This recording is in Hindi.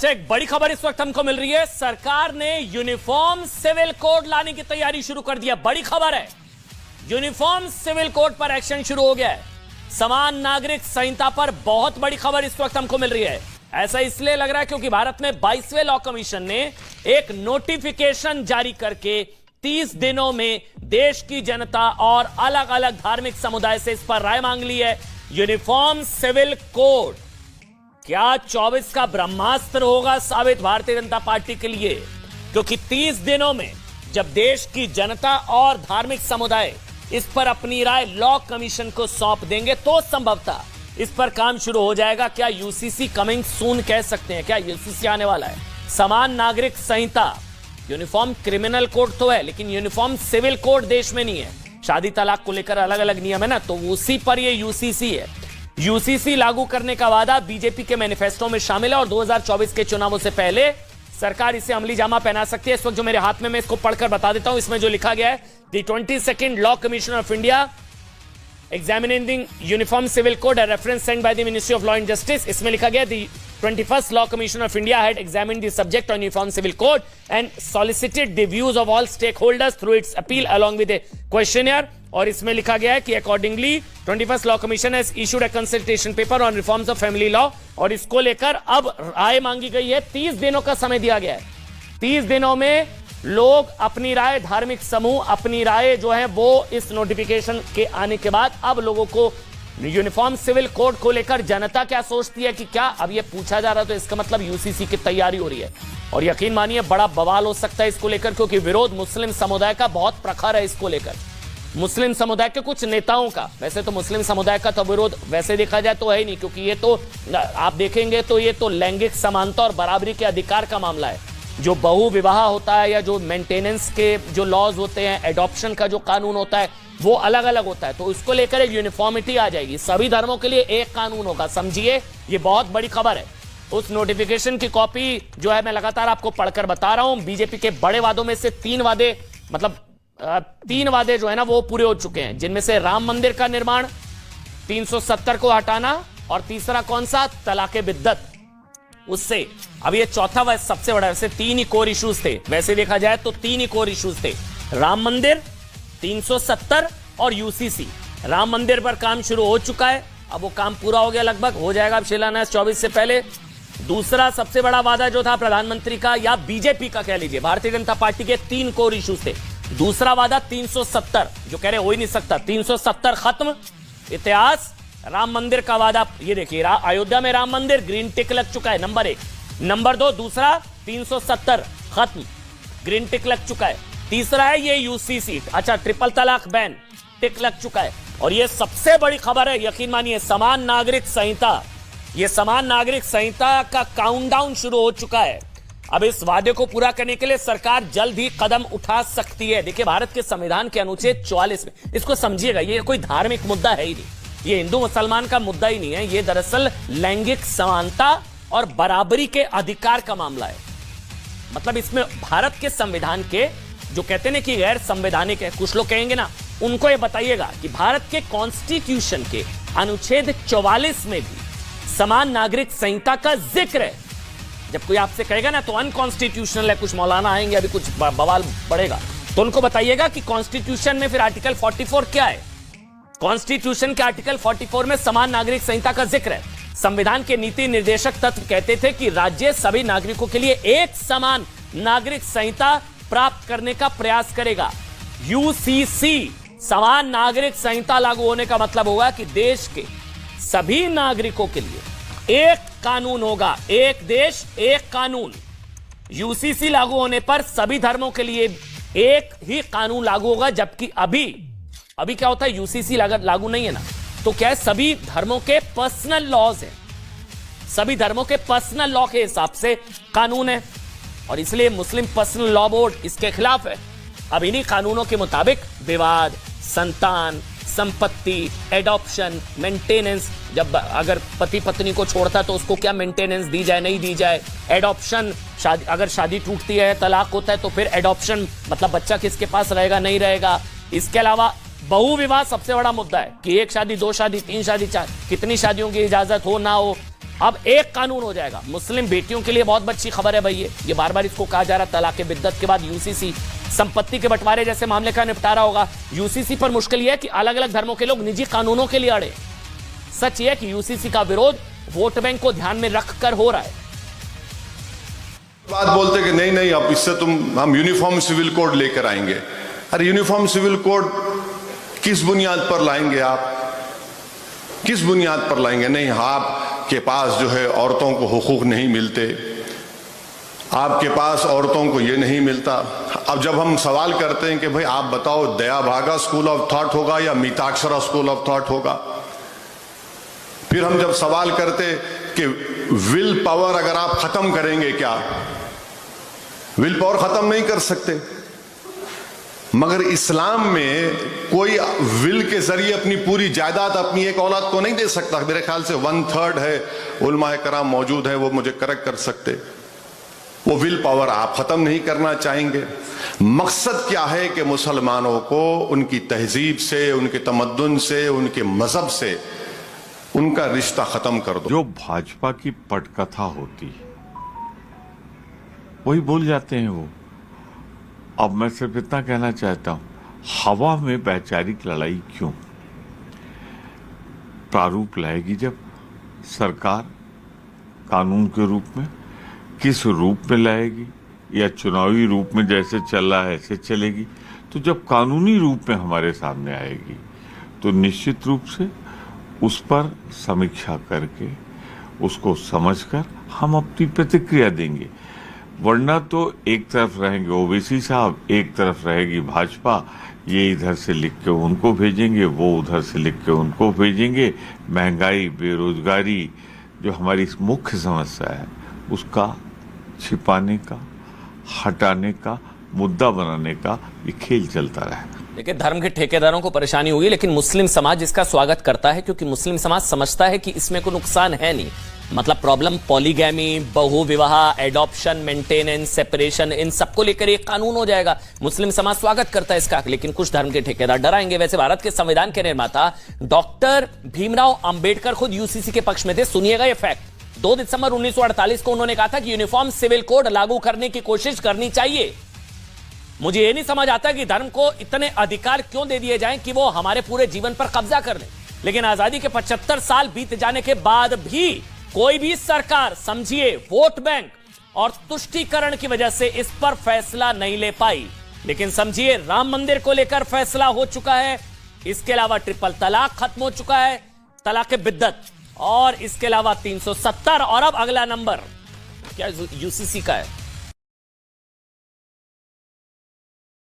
एक बड़ी खबर इस वक्त हमको मिल रही है। सरकार ने यूनिफॉर्म सिविल कोड लाने की तैयारी शुरू कर दी है। बड़ी खबर है, यूनिफॉर्म सिविल कोड पर एक्शन शुरू हो गया है। समान नागरिक संहिता पर बहुत बड़ी खबर इस वक्त हमको मिल रही है। ऐसा इसलिए लग रहा है क्योंकि भारत में 22वें लॉ कमीशन ने एक नोटिफिकेशन जारी करके 30 दिनों में देश की जनता और अलग अलग धार्मिक समुदाय से इस पर राय मांग ली है। यूनिफॉर्म सिविल कोड क्या 24 का ब्रह्मास्त्र होगा साबित भारतीय जनता पार्टी के लिए? क्योंकि 30 दिनों में जब देश की जनता और धार्मिक समुदाय इस पर अपनी राय लॉ कमीशन को सौंप देंगे तो संभवतः इस पर काम शुरू हो जाएगा। क्या यूसीसी कमिंग सून कह सकते हैं? क्या यूसीसी आने वाला है? समान नागरिक संहिता, यूनिफॉर्म क्रिमिनल कोड तो है लेकिन यूनिफॉर्म सिविल कोड देश में नहीं है। शादी तलाक को लेकर अलग अलग नियम है ना, तो उसी पर यह यूसीसी है। यूसीसी लागू करने का वादा बीजेपी के मैनिफेस्टो में शामिल है और 2024 के चुनावों से पहले सरकार इसे अमली जामा पहना सकती है। इस वक्त जो मेरे हाथ में, मैं इसको पढ़कर बता देता हूं। इसमें जो लिखा गया है, the 22nd law commission of India examining uniform civil code, a reference sent by the Ministry of Law and Justice। इसमें लिखा गया, the 21st Law Commission of India had examined the subject on uniform civil code and solicited the views of all stakeholders through its appeal along with a questionnaire। और इसमें लिखा गया है कि accordingly 21st Law Commission has issued a consultation paper on reforms of family law। और इसको लेकर अब राय मांगी गई है। 30 दिनों का समय दिया गया है। 30 दिनों में लोग अपनी राय, धार्मिक समूह अपनी राय जो है वो इस नोटिफिकेशन के आने के बाद अब लोगों को यूनिफॉर्म सिविल कोड को लेकर जनता क्या सोचती है कि क्या अब ये पूछा जा रहा है, तो इसका मतलब यूसीसी की तैयारी हो रही है। और यकीन मानिए बड़ा बवाल हो सकता है इसको लेकर, क्योंकि विरोध मुस्लिम समुदाय का बहुत प्रखर है इसको लेकर। मुस्लिम समुदाय के कुछ नेताओं का, वैसे तो मुस्लिम समुदाय का तो विरोध वैसे देखा जाए तो है ही नहीं, क्योंकि ये तो आप देखेंगे तो ये तो लैंगिक समानता और बराबरी के अधिकार का मामला है। जो बहु विवाह होता है या जो मेंटेनेंस के जो लॉज होते हैं, एडॉप्शन का जो कानून होता है वो अलग अलग होता है, तो उसको लेकर एक यूनिफॉर्मिटी आ जाएगी। सभी धर्मों के लिए एक कानून होगा। समझिए, ये बहुत बड़ी खबर है। उस नोटिफिकेशन की कॉपी जो है मैं लगातार आपको पढ़कर बता रहा हूं। बीजेपी के बड़े वादों में से 3 वादे, मतलब 3 वादे जो है ना वो पूरे हो चुके हैं, जिनमें से राम मंदिर का निर्माण, 370 को हटाना, और तीसरा कौन सा, तलाके बिद्दत। उससे अब ये चौथा व सबसे बड़ा, वैसे 3 ही कोर इश्यूज थे, वैसे देखा जाए तो 3 ही कोर इश्यूज थे, राम मंदिर, 370 और यूसीसी। राम मंदिर पर काम शुरू हो चुका है, अब वो काम पूरा हो गया, लगभग हो जाएगा अब शिलान्यास 24 से पहले। दूसरा सबसे बड़ा वादा जो था प्रधानमंत्री का या बीजेपी का कह लीजिए, भारतीय जनता पार्टी के 3 कोर इश्यूज थे। दूसरा वादा 370, जो कह रहे हो ही नहीं सकता, 370 खत्म, इतिहास। राम मंदिर का वादा, ये देखिए अयोध्या में राम मंदिर, ग्रीन टिक लग चुका है, नंबर 1। नंबर 2, दूसरा 370 खत्म, ग्रीन टिक लग चुका है। तीसरा है ये यूसीसी, अच्छा ट्रिपल तलाक बैन, टिक लग चुका है। और ये सबसे बड़ी खबर है, यकीन मानिए, समान नागरिक संहिता। ये समान नागरिक संहिता का काउंटडाउन शुरू हो चुका है। अब इस वादे को पूरा करने के लिए सरकार जल्द ही कदम उठा सकती है। देखिए, भारत के संविधान के अनुच्छेद 44 में, इसको समझिएगा, ये कोई धार्मिक मुद्दा है ही नहीं, ये हिंदू मुसलमान का मुद्दा ही नहीं है, ये दरअसल लैंगिक समानता और बराबरी के अधिकार का मामला है। मतलब इसमें भारत के संविधान के जो कहते हैं कि गैर संवैधानिक है, कुछ लोग कहेंगे ना, उनको ये बताइएगा कि भारत के कॉन्स्टिट्यूशन के अनुच्छेद 44 में भी समान नागरिक संहिता का जिक्र है। जब कोई आपसे कहेगा ना तो अनकॉन्स्टिट्यूशनल है, कुछ मौलाना आएंगे, अभी कुछ बवाल पड़ेगा, तो उनको बताइएगा कि कॉन्स्टिट्यूशन में फिर आर्टिकल 44 क्या है। कॉन्स्टिट्यूशन के आर्टिकल 44 में समान नागरिक संहिता का जिक्र है। संविधान के नीति निर्देशक तत्व कहते थे कि राज्य सभी नागरिकों के लिए एक समान नागरिक संहिता प्राप्त करने का प्रयास करेगा। यूसीसी, समान नागरिक संहिता लागू होने का मतलब होगा कि देश के सभी नागरिकों के लिए एक कानून होगा, एक देश एक कानून। यूसीसी लागू होने पर सभी धर्मों के लिए एक ही कानून लागू होगा, जबकि अभी क्या होता है, यूसीसी लागू नहीं है ना, तो क्या है, सभी धर्मों के पर्सनल लॉज हैं, सभी धर्मों के पर्सनल लॉ के हिसाब से कानून है, और इसलिए मुस्लिम पर्सनल लॉ बोर्ड इसके खिलाफ है। अब इन्हीं कानूनों के मुताबिक विवाद, संतान, संपत्ति, एडॉप्शन, मेंटेनेंस, जब अगर पति पत्नी को छोड़ता तो उसको क्या मेंटेनेंस दी जाए, नहीं दी जाए, एडॉप्शन, शादी, अगर शादी टूटती है, तलाक होता है, तो फिर एडॉप्शन मतलब बच्चा किसके पास रहेगा, नहीं रहेगा। इसके अलावा बहु विवाह सबसे बड़ा मुद्दा है कि 1 शादी, 2 शादी, 3 शादी, 4, कितनी शादियों की इजाजत हो ना हो, अब एक कानून हो जाएगा। मुस्लिम बेटियों के लिए बहुत अच्छी खबर है भाई, ये बार बार इसको कहा जा रहा, तलाक बिद्दत के बाद यूसीसी, संपत्ति के बंटवारे जैसे मामले का निपटारा होगा। यूसीसी पर मुश्किल यह है कि अलग अलग धर्मों के लोग निजी कानूनों के लिए अड़े। सच यह है कि यूसीसी का विरोध वोट बैंक को ध्यान में रखकर हो रहा है। बात बोलते कि नहीं नहीं, अब इससे हम यूनिफॉर्म सिविल कोड लेकर आएंगे। अरे यूनिफॉर्म सिविल कोड किस बुनियाद पर लाएंगे आप? किस बुनियाद पर लाएंगे? नहीं, आपके पास जो है औरतों को हुकूक नहीं मिलते, आपके पास औरतों को ये नहीं मिलता। अब जब हम सवाल करते हैं कि भाई आप बताओ, दया भागा स्कूल ऑफ थॉट होगा या मिताक्षरा स्कूल ऑफ थॉट होगा? फिर हम जब सवाल करते कि विल पावर अगर आप खत्म करेंगे क्या? विल पावर खत्म नहीं कर सकते, मगर इस्लाम में कोई विल के जरिए अपनी पूरी जायदाद अपनी एक औलाद को नहीं दे सकता। मेरे ख्याल से 1/3 है, उलमाए कराम मौजूद है, वो मुझे करेक्ट कर सकते। वो विल पावर आप खत्म नहीं करना चाहेंगे। मकसद क्या है कि मुसलमानों को उनकी तहजीब से, उनके तमद्दुन से, उनके मजहब से उनका रिश्ता खत्म कर दो। जो भाजपा की पटकथा होती वही बोल जाते हैं वो। अब मैं सिर्फ इतना कहना चाहता हूं, हवा में वैचारिक लड़ाई क्यों? प्रारूप लाएगी जब सरकार कानून के रूप में, किस रूप में लाएगी, या चुनावी रूप में जैसे चल रहा है ऐसे चलेगी? तो जब कानूनी रूप में हमारे सामने आएगी तो निश्चित रूप से उस पर समीक्षा करके, उसको समझकर हम अपनी प्रतिक्रिया देंगे। वरना तो एक तरफ रहेंगे ओवैसी साहब, एक तरफ रहेगी भाजपा। ये इधर से लिख के उनको भेजेंगे, वो उधर से लिख के उनको भेजेंगे। महंगाई, बेरोजगारी जो हमारी मुख्य समस्या है, उसका छिपाने का, हटाने का, मुद्दा बनाने का ये खेल चलता रहेगा। देखिए, धर्म के ठेकेदारों को परेशानी होगी, लेकिन मुस्लिम समाज इसका स्वागत करता है, क्योंकि मुस्लिम समाज समझता है कि इसमें कोई नुकसान है नहीं। मतलब प्रॉब्लम पॉलीगैमी, बहु विवाह, एडॉप्शन, मेंटेनेंस, सेपरेशन, इन सबको लेकर एक कानून हो जाएगा। मुस्लिम समाज स्वागत करता है इसका, लेकिन कुछ धर्म के ठेकेदार डराएंगे। वैसे भारत के संविधान के निर्माता डॉक्टर भीमराव अंबेडकर खुद यूसीसी के पक्ष में थे। सुनिएगा ये फैक्ट। 2 दिसंबर 1948 को उन्होंने कहा था कि यूनिफॉर्म सिविल कोड लागू करने की कोशिश करनी चाहिए। मुझे ये नहीं समझ आता कि धर्म को इतने अधिकार क्यों दे दिए जाएं कि वो हमारे पूरे जीवन पर कब्जा कर ले। लेकिन आजादी के 75 साल बीत जाने के बाद भी कोई भी सरकार, समझिए वोट बैंक और तुष्टीकरण की वजह से इस पर फैसला नहीं ले पाई। लेकिन समझिए राम मंदिर को लेकर फैसला हो चुका है, इसके अलावा ट्रिपल तलाक खत्म हो चुका है, तलाक बिद्दत, और इसके अलावा 370, और अब अगला नंबर क्या यूसीसी का है।